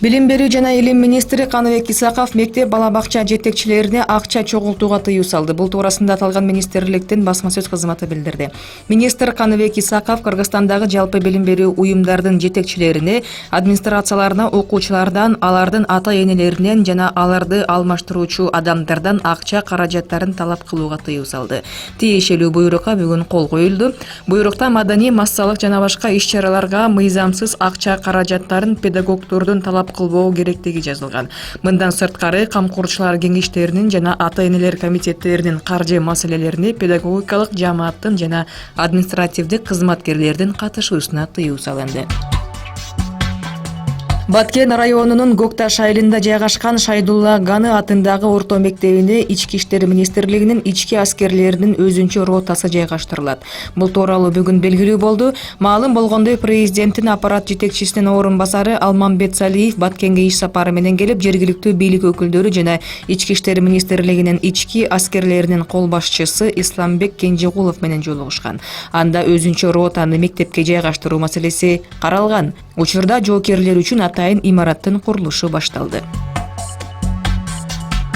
Билим берүү жана илим министри Каныбек Исаков мектеп бала бакча жетекчилерине акча чогултууга тыюу салды. Бул туурасында аталган министрликтин басма сөз кызматы билдирди. Министр Каныбек Исаков Кыргызстандагы жалпы билим берүү уюмдардын жетекчилерине, администрацияларына окуучулардан, алардын ата-энелеринен жана аларды алмаштыруучу адамдардан акча каражаттарын талап кылууга тыюу салды. Тиешелүү буйрукка бүгүн кол коюлду. Буйрукта маданий, массалык жана башка иш-чараларга мыйзамсыз акча каражаттарын педагогдордун талап кылбоо керектиги жазылган. Мындан сырткары камкорчулар кеңештеринин жана ата-энелер комитеттеринин каржы маселелерине педагогикалык жамааттын жана административдик кызматкерлердин катышуусуна тыюу салынды. Баткен районунун Көкташ айылында жайгашкан Шайдулла Ганы атындагы орто мектебине Ички иштер министрлигинин ички аскерлеринин өзүнчө ротасы жайгаштырылат. Бул тууралуу бүгүн белгилүү болду. Маалым болгондой, президенттин аппарат жетекчисинин орун басары Алмамбет Салиев Баткенге иш сапары менен келип, жергиликтүү бийлик өкүлдөрү жана Ички иштер министрлигинин ички аскерлеринин кол башчысы Исламбек Кенжегулов менен жолугушкан. Анда өзүнчө ротаны мектепке жайгаштыруу маселеси каралган. Учурда жоокерлер үчүн атайын имараттын курулушу башталды.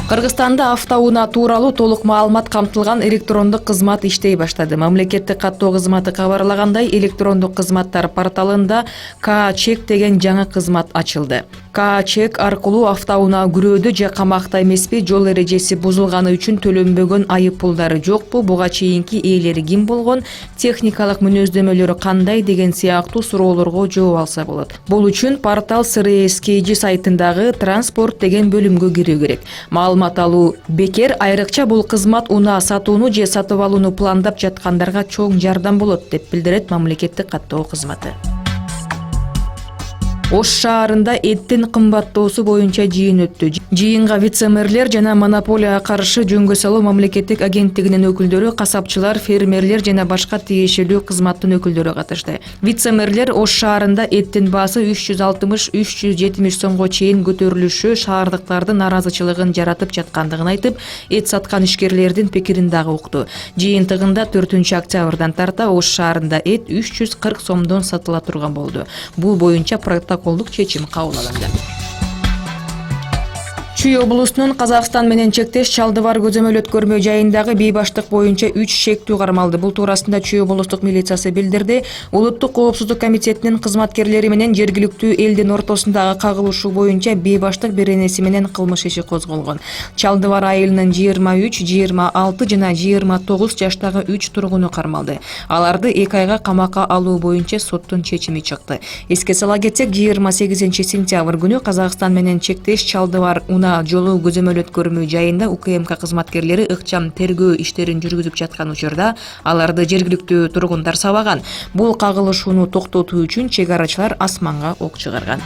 Кыргызстанда автоунаа тууралуу толук маалымат камтылган электрондук кызмат иштей баштады. Мамлекеттик каттоо кызматы кабарлагандай, электрондук кызматтар порталында К-чек деген жаңы кызмат ачылды. К-чек аркылуу автоунаа күрөөдү же камакта эмеспи, жол эрежеси бузулганы үчүн төлөнбөгөн айып пулдары жокпу, буга чейинки ээлери ким болгон, техникалык мүнөздөмөлөрү кандай деген сыяктуу суроолорго жооп алса болот. Бул үчүн портал СРС-KG сайтындагы транспорт деген бөлүмгө кирүү керек. Маалымат алуу бекер, айрыкча бул кызмат унаа сатууну же сатып алууну пландап жаткандарга чоң жардам болот, деп билдирет мамлекеттик каттоо кызматы. Ош шаарында эттин кымбаттоосу боюнча жыйын өттү. Жыйынга вице-мэрлер жана монополияга каршы жөнгө салуу мамлекеттик агенттигинин өкүлдөрү, касапчылар, фермерлер жана башка тиешелүү кызматтын өкүлдөрү катышты. Вице-мэрлер Ош шаарында эттин баасы 360-370 сомго чейин көтөрүлүшү шаардыктардын наразычылыгын жаратып жаткандыгын айтып, эт саткан ишкерлердин пикирин дагы укту. Жыйынтыгында 4-октябрдан тарта Ош шаарында эт 340 сомдон сатыла турган болду. Бул боюнча протоколдук чечим кабыл алынды. Чүй облусунун Казакстан менен чектеш Чалдыбар көзөмөл өткөрмө жайындагы бейбаштык боюнча 3 шектүү кармалды. Бул туурасында Чүй облустук милициясы билдирди. Улуттук коопсуздук комитетинин кызматкерлери менен жергиликтүү элдин ортосундагы кагылышуу боюнча бейбаштык беренеси менен кылмыш иши козголгон. Чалдыбар айылынын 23, 26 жана 29 жаштагы 3 тургуну кармалды. Аларды 2 айга камакка алуу боюнча соттун чечими чыкты. Эске сала кетсек, 28 сентябрь күнү Казакстан менен чектеш Чалдыбар жолу көзөмөл өткөрмө жайында УКМК кызматкерлери ыкчам тергөө иштерин жүргүзүп жаткан учурда аларды жергиликтүү тургундар сабаган. Бул кагылышууну токтотуу үчүн чек арачылар асманга ок чыгарган.